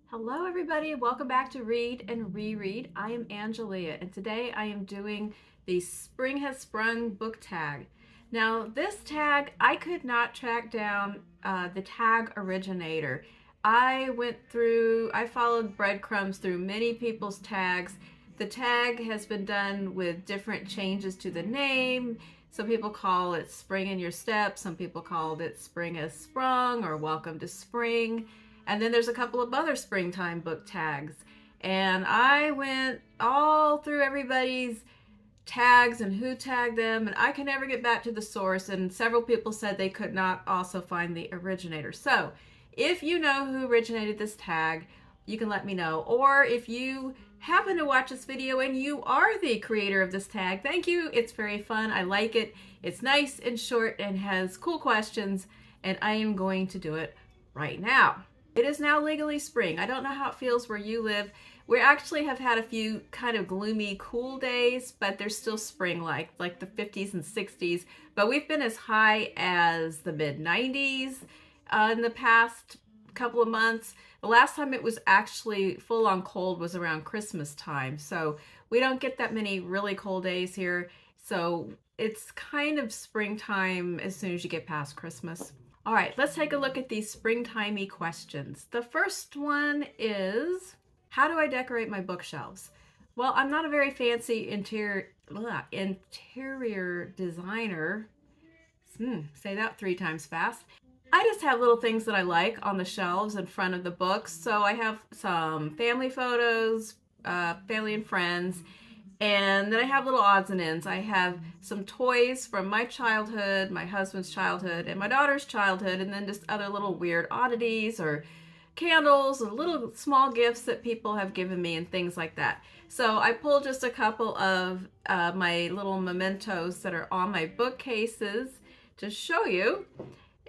Hello everybody, welcome back to Read and Reread. I am Angelia and today I am doing the Spring Has Sprung book tag. Now this tag, I could not track down the tag originator. I followed breadcrumbs through many people's tags. The tag has been done with different changes to the name. Some people call it Spring in Your Step, some people called it Spring Has Sprung or Welcome to Spring. And then there's a couple of other springtime book tags. And I went all through everybody's tags and who tagged them, and I can never get back to the source. And several people said they could not also find the originator. So if you know who originated this tag, you can let me know. Or if you happen to watch this video and you are the creator of this tag, thank you. It's very fun. I like it. It's nice and short and has cool questions, and I am going to do it right now. It is now legally spring. I don't know how it feels where you live. We actually have had a few kind of gloomy, cool days, but there's still spring-like, like the 50s and 60s. But we've been as high as the mid-90s in the past couple of months. The last time it was actually full-on cold was around Christmas time. So we don't get that many really cold days here. So it's kind of springtime as soon as you get past Christmas. All right, let's take a look at these springtimey questions. The first one is, how do I decorate my bookshelves? Well, I'm not a very fancy interior designer. Say that 3 times fast. I just have little things that I like on the shelves in front of the books. So I have some family photos, family and friends, and then I have little odds and ends. I have some toys from my childhood, my husband's childhood, and my daughter's childhood, and then just other little weird oddities or candles or little small gifts that people have given me and things like that. So I pulled just a couple of my little mementos that are on my bookcases to show you.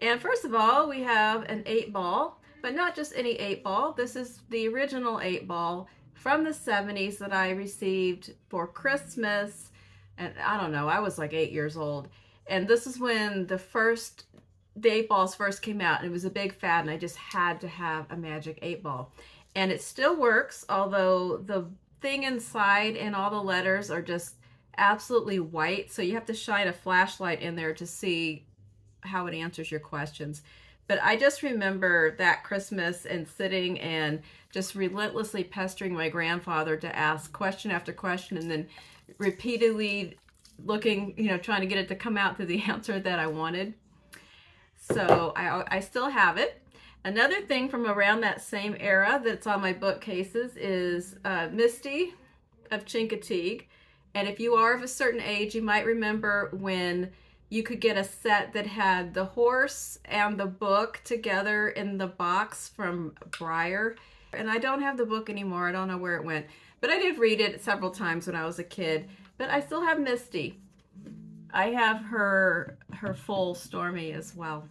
And first of all, we have an 8-ball, but not just any 8-ball. This is the original 8-ball from the 70s that I received for Christmas. And I don't know, I was like 8 years old. And this is when the 8-balls first came out, and it was a big fad, and I just had to have a magic 8-ball. And it still works, although the thing inside and all the letters are just absolutely white. So you have to shine a flashlight in there to see how it answers your questions. But I just remember that Christmas and sitting and just relentlessly pestering my grandfather to ask question after question, and then repeatedly looking, trying to get it to come out to the answer that I wanted. So I still have it. Another thing from around that same era that's on my bookcases is Misty of Chincoteague. And if you are of a certain age, you might remember when you could get a set that had the horse and the book together in the box from Maurier. And I don't have the book anymore. I don't know where it went. But I did read it several times when I was a kid. But I still have Misty. I have her full Stormy as well.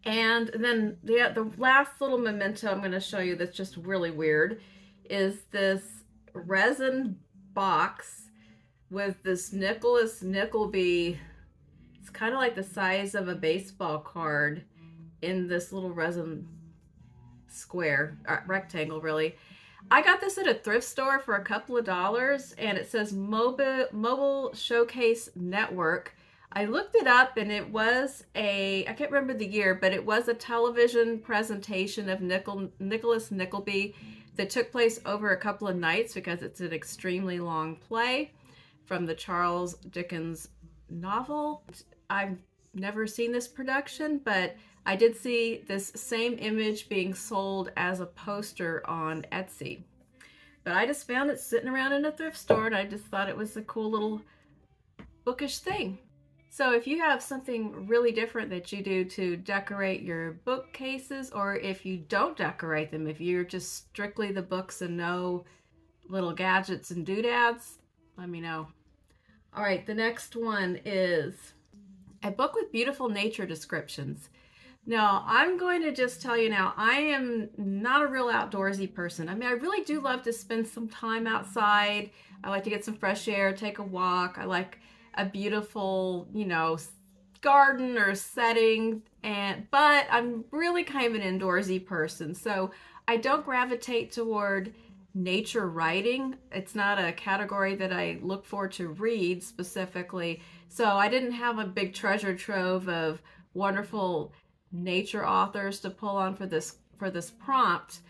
And then the last little memento I'm going to show you that's just really weird is this resin box with this Nicholas Nickleby. It's kind of like the size of a baseball card in this little resin square, rectangle really. I got this at a thrift store for a couple of dollars, and it says Mobile Showcase Network. I looked it up, and it was I can't remember the year, but it was a television presentation of Nicholas Nickleby that took place over a couple of nights because it's an extremely long play from the Charles Dickens novel. I've never seen this production, but I did see this same image being sold as a poster on Etsy. But I just found it sitting around in a thrift store, and I just thought it was a cool little bookish thing. So if you have something really different that you do to decorate your bookcases, or if you don't decorate them, if you're just strictly the books and no little gadgets and doodads, let me know. All right, the next one is a book with beautiful nature descriptions. Now, I'm going to just tell you now, I am not a real outdoorsy person. I mean, I really do love to spend some time outside. I like to get some fresh air, take a walk. I like a beautiful, garden or setting, but I'm really kind of an indoorsy person. So I don't gravitate toward nature writing. It's not a category that I look for to read specifically. So I didn't have a big treasure trove of wonderful nature authors to pull on for this prompt.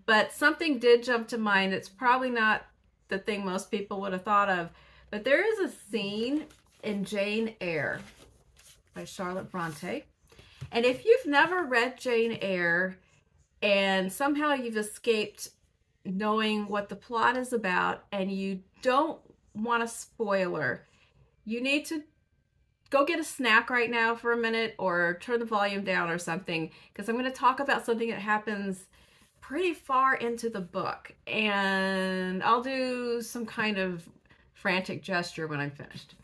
But something did jump to mind. It's probably not the thing most people would have thought of. But there is a scene in Jane Eyre by Charlotte Bronte. And if you've never read Jane Eyre and somehow you've escaped knowing what the plot is about and you don't want a spoiler, you need to go get a snack right now for a minute or turn the volume down or something, because I'm going to talk about something that happens pretty far into the book, and I'll do some kind of frantic gesture when I'm finished.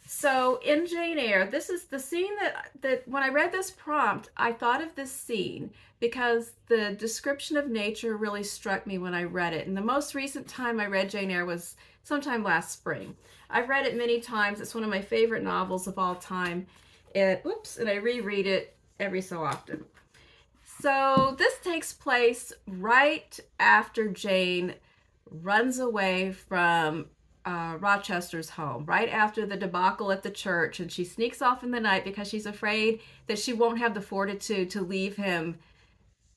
So in Jane Eyre, this is the scene that when I read this prompt, I thought of this scene because the description of nature really struck me when I read it. And the most recent time I read Jane Eyre was sometime last spring. I've read it many times. It's one of my favorite novels of all time. And I reread it every so often. So this takes place right after Jane runs away from Rochester's home, right after the debacle at the church, and she sneaks off in the night because she's afraid that she won't have the fortitude to leave him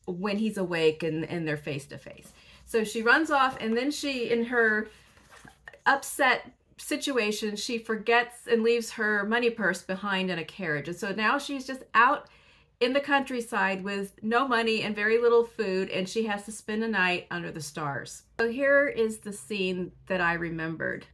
when he's awake and they're face to face. So she runs off, and then she, in her upset situation, she forgets and leaves her money purse behind in a carriage. And so now she's just out in the countryside with no money and very little food, and she has to spend a night under the stars. So here is the scene that I remembered.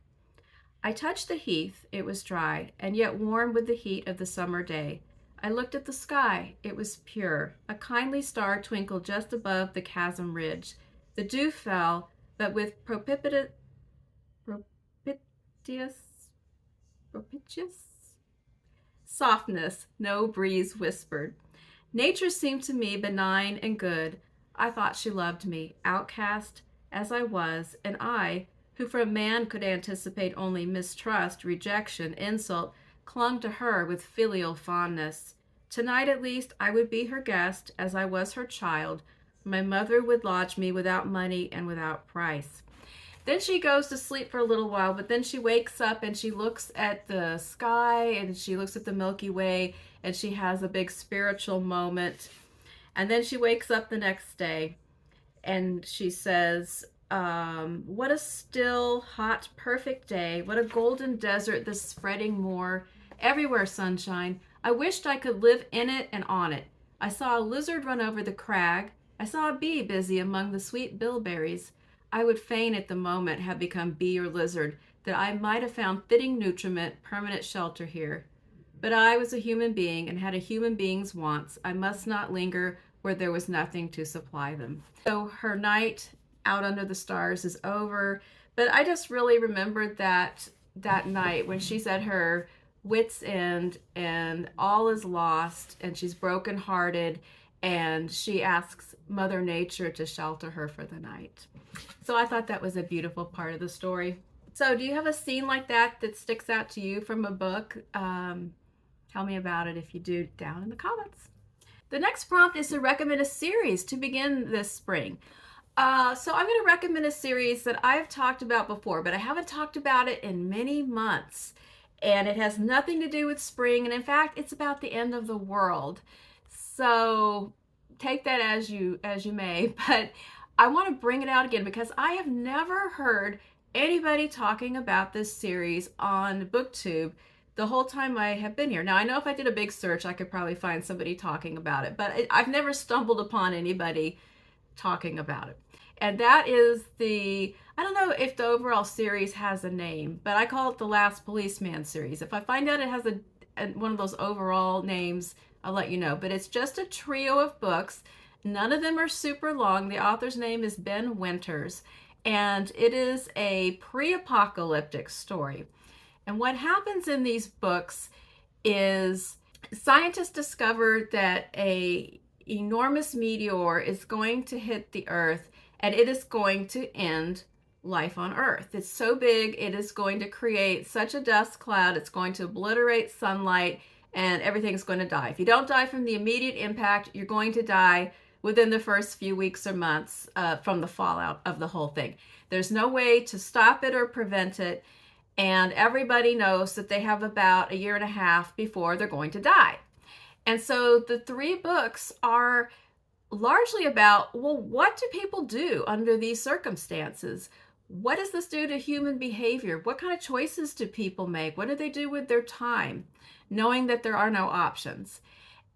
I touched the heath. It was dry, and yet warm with the heat of the summer day. I looked at the sky. It was pure. A kindly star twinkled just above the chasm ridge. The dew fell, but with propitious softness no breeze whispered. Nature seemed to me benign and good. I thought she loved me, outcast as I was, and I, who from man could anticipate only mistrust, rejection, insult, clung to her with filial fondness. Tonight at least I would be her guest, as I was her child. My mother would lodge me without money and without price. Then she goes to sleep for a little while, but then she wakes up and she looks at the sky and she looks at the Milky Way, and she has a big spiritual moment. And then she wakes up the next day and she says, what a still, hot, perfect day. What a golden desert, this spreading moor. Everywhere sunshine. I wished I could live in it and on it. I saw a lizard run over the crag. I saw a bee busy among the sweet bilberries. I would fain at the moment have become bee or lizard, that I might have found fitting nutriment, permanent shelter here. But I was a human being and had a human being's wants. I must not linger where there was nothing to supply them. So her night out under the stars is over. But I just really remembered that night when she's at her wit's end and all is lost and she's brokenhearted, and she asks Mother Nature to shelter her for the night. So I thought that was a beautiful part of the story. So do you have a scene like that that sticks out to you from a book? Tell me about it if you do, down in the comments. The next prompt is to recommend a series to begin this spring. So I'm going to recommend a series that I've talked about before, but I haven't talked about it in many months. And it has nothing to do with spring. And in fact, it's about the end of the world. So take that as you may. But I want to bring it out again because I have never heard anybody talking about this series on BookTube the whole time I have been here. Now, I know if I did a big search, I could probably find somebody talking about it, but I've never stumbled upon anybody talking about it. And that is I don't know if the overall series has a name, but I call it the Last Policeman series. If I find out it has one of those overall names, I'll let you know. But it's just a trio of books. None of them are super long. The author's name is Ben Winters, and it is a pre-apocalyptic story. And what happens in these books is scientists discover that an enormous meteor is going to hit the Earth, and it is going to end life on Earth. It's so big, it is going to create such a dust cloud, it's going to obliterate sunlight, and everything's going to die. If you don't die from the immediate impact, you're going to die within the first few weeks or months from the fallout of the whole thing. There's no way to stop it or prevent it. And everybody knows that they have about a year and a half before they're going to die. And so the 3 books are largely about, well, what do people do under these circumstances? What does this do to human behavior? What kind of choices do people make? What do they do with their time, knowing that there are no options?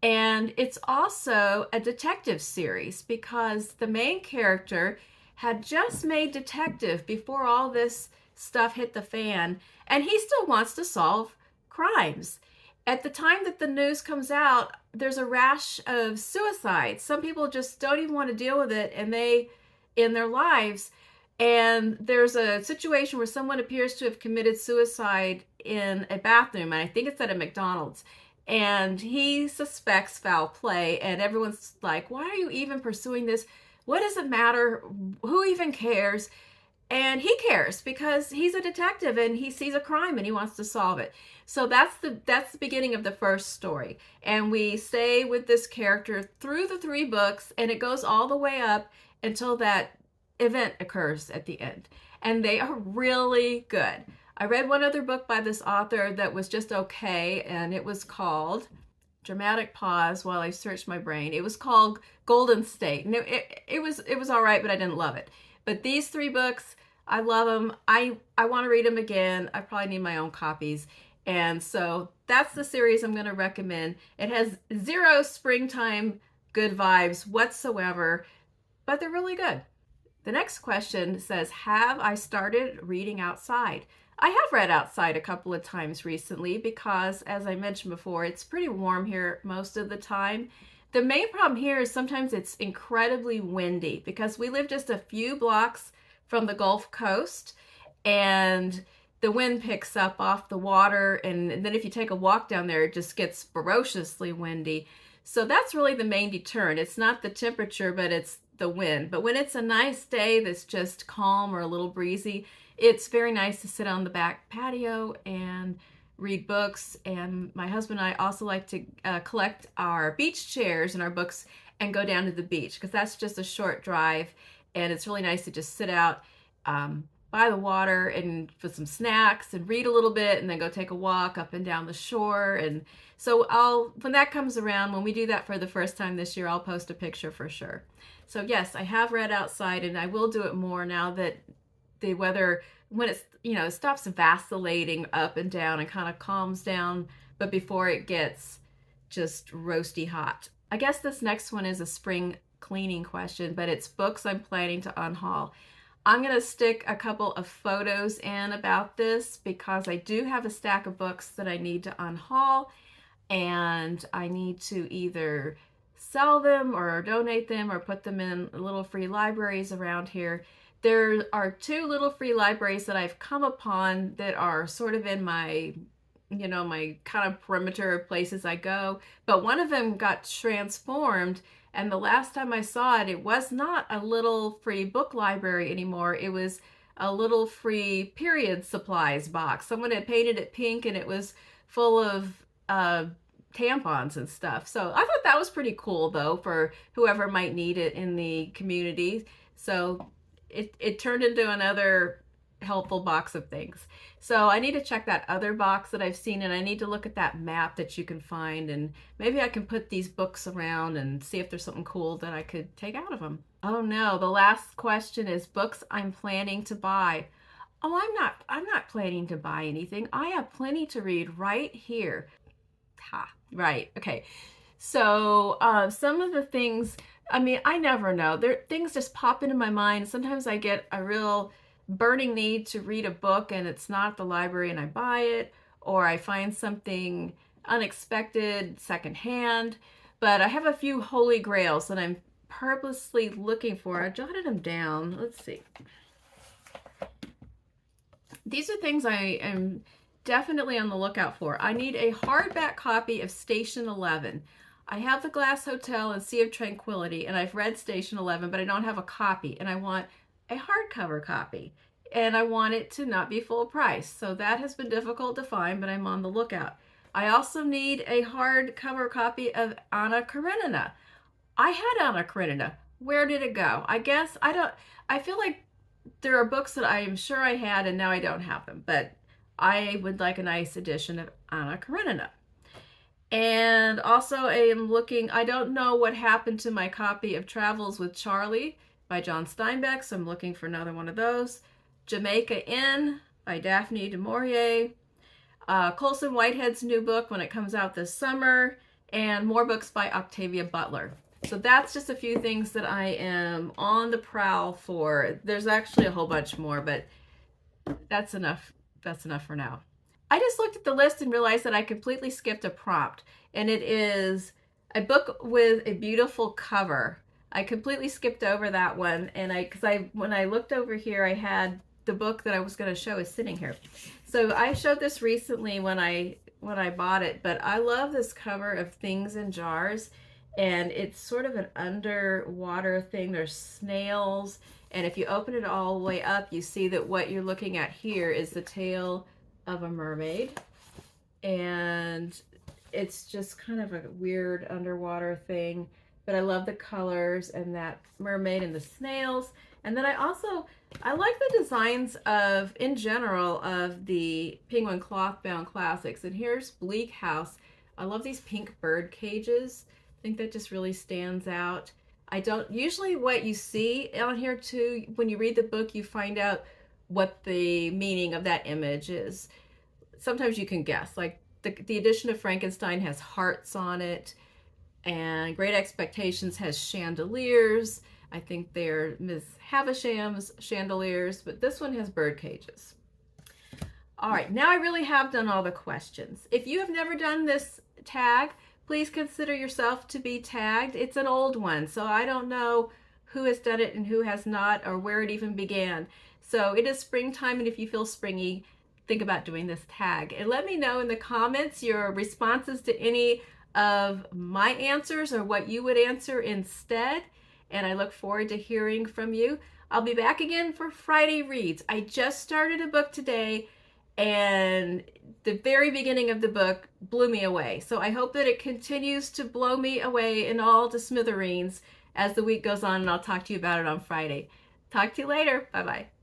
And it's also a detective series because the main character had just made detective before all this stuff hit the fan, and he still wants to solve crimes. At the time that the news comes out, there's a rash of suicides. Some people just don't even want to deal with it in their lives. And there's a situation where someone appears to have committed suicide in a bathroom, and I think it's at a McDonald's. And he suspects foul play, and everyone's like, why are you even pursuing this? What does it matter? Who even cares? And he cares because he's a detective and he sees a crime and he wants to solve it. So that's the beginning of the first story. And we stay with this character through the 3 books, and it goes all the way up until that event occurs at the end. And they are really good. I read one other book by this author that was just okay, and it was called, dramatic pause while I searched my brain, it was called Golden State. And it was all right, but I didn't love it. But these 3 books, I love them. I want to read them again. I probably need my own copies. And so that's the series I'm going to recommend. It has 0 springtime good vibes whatsoever, but they're really good. The next question says, have I started reading outside? I have read outside a couple of times recently because, as I mentioned before, it's pretty warm here most of the time. The main problem here is sometimes it's incredibly windy because we live just a few blocks from the Gulf Coast, and the wind picks up off the water, and then if you take a walk down there, it just gets ferociously windy. So that's really the main deterrent. It's not the temperature, but it's the wind. But when it's a nice day that's just calm or a little breezy, it's very nice to sit on the back patio and read books. And my husband and I also like to collect our beach chairs and our books and go down to the beach because that's just a short drive, and it's really nice to just sit out by the water and with some snacks and read a little bit and then go take a walk up and down the shore. And so when that comes around, when we do that for the first time this year, I'll post a picture for sure. So yes, I have read outside, and I will do it more now that the weather, when it's, it stops vacillating up and down and kind of calms down, but before it gets just roasty hot. I guess this next one is a spring cleaning question, but it's books I'm planning to unhaul. I'm going to stick a couple of photos in about this because I do have a stack of books that I need to unhaul, and I need to either sell them or donate them or put them in little free libraries around here. There are 2 little free libraries that I've come upon that are sort of in my kind of perimeter of places I go, but one of them got transformed, and the last time I saw it, it was not a little free book library anymore. It was a little free period supplies box. Someone had painted it pink, and it was full of tampons and stuff. So I thought that was pretty cool, though, for whoever might need it in the community. So it turned into another helpful box of things. So I need to check that other box that I've seen, and I need to look at that map that you can find, and maybe I can put these books around and see if there's something cool that I could take out of them. Oh no, the last question is books I'm planning to buy. Oh, I'm not planning to buy anything. I have plenty to read right here. Ha, right. Okay. So some of the things, I never know. Things just pop into my mind. Sometimes I get a real burning need to read a book and it's not at the library and I buy it, or I find something unexpected secondhand. But I have a few holy grails that I'm purposely looking for. I jotted them down. Let's see. These are things I am definitely on the lookout for. I need a hardback copy of Station 11. I have The Glass Hotel and Sea of Tranquility, and I've read Station 11, but I don't have a copy, and I want a hardcover copy, and I want it to not be full price. So that has been difficult to find, but I'm on the lookout. I also need a hardcover copy of Anna Karenina. I had Anna Karenina. Where did it go? I guess I don't. I feel like there are books that I am sure I had and now I don't have them, but I would like a nice edition of Anna Karenina. And also, I am looking, I don't know what happened to my copy of Travels with Charley by John Steinbeck, so I'm looking for another one of those. Jamaica Inn by Daphne du Maurier. Colson Whitehead's new book when it comes out this summer, and more books by Octavia Butler. So that's just a few things that I am on the prowl for. There's actually a whole bunch more, but that's enough. That's enough for now. I just looked at the list and realized that I completely skipped a prompt, and it is a book with a beautiful cover. I completely skipped over that one, and when I looked over here, I had the book that I was going to show is sitting here. So I showed this recently when I bought it, but I love this cover of Things in Jars, and it's sort of an underwater thing. There's snails, and if you open it all the way up, you see that what you're looking at here is the tail of a mermaid, and it's just kind of a weird underwater thing, but I love the colors and that mermaid and the snails. And then I like the designs of, in general, of the Penguin cloth bound classics. And here's Bleak House. I love these pink bird cages. I think that just really stands out. I don't usually, what you see on here too, when you read the book, you find out what the meaning of that image is. Sometimes you can guess, like the edition of Frankenstein has hearts on it, and Great Expectations has chandeliers. I think they're Miss Havisham's chandeliers, but this one has bird cages. All right, now I really have done all the questions. If you have never done this tag, please consider yourself to be tagged. It's an old one, so I don't know who has done it and who has not, or where it even began. So it is springtime, and if you feel springy, think about doing this tag. And let me know in the comments your responses to any of my answers or what you would answer instead. And I look forward to hearing from you. I'll be back again for Friday Reads. I just started a book today, and the very beginning of the book blew me away. So I hope that it continues to blow me away and all to smithereens as the week goes on, and I'll talk to you about it on Friday. Talk to you later. Bye-bye.